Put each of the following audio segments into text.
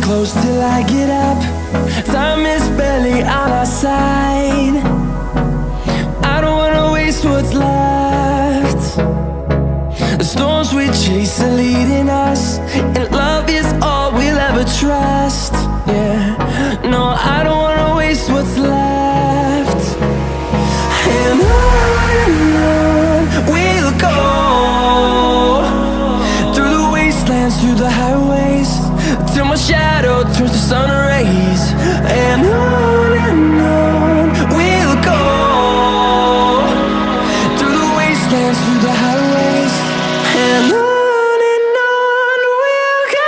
close till I get up. Time is barely on our side. I don't wanna waste what's left. The storms we chase are leading us, and love is all we'll ever trust. Yeah, no, I don't wanna waste what's left. And on we'll go, through the wastelands, through the highways, till my shadow turns to sun rays. And on we'll go, through the wastelands, through the highways, and on we'll go.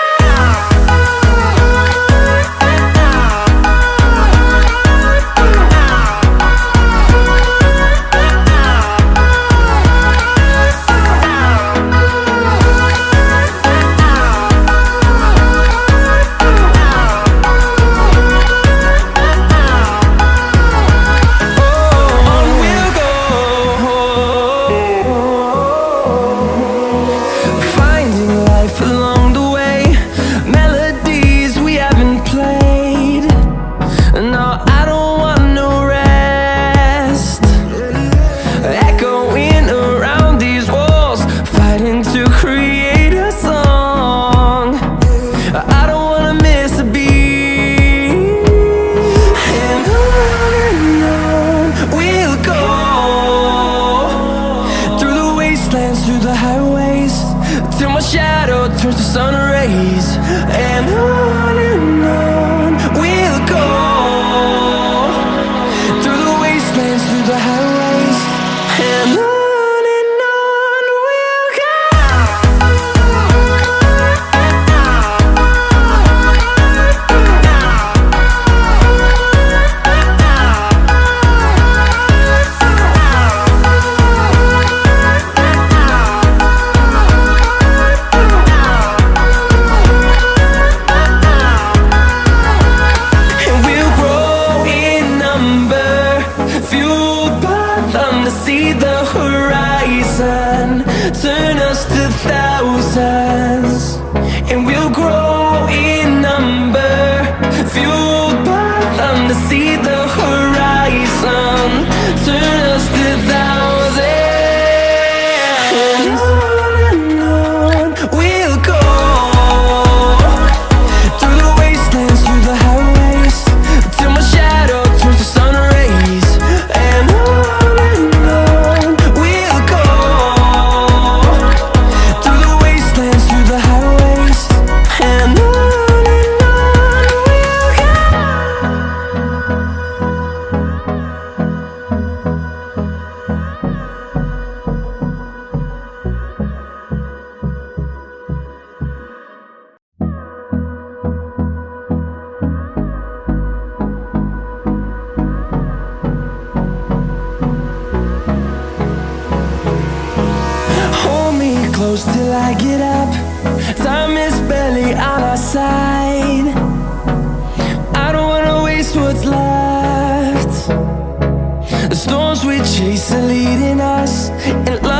Through the highways, till my shadow turns to sun rays. And on we'll go, through the wastelands, through the highways, and on we'll go. See the horizon turn us to thousands, and we'll grow in number, fueled by them to see the horizon turn us to thousands. And on we'll go, through the wastelands, through the highways, till my shadow turns to sun rays. And close till I get up. Time is barely on our side. I don't wanna waste what's left. The storms we chase are leading us, and love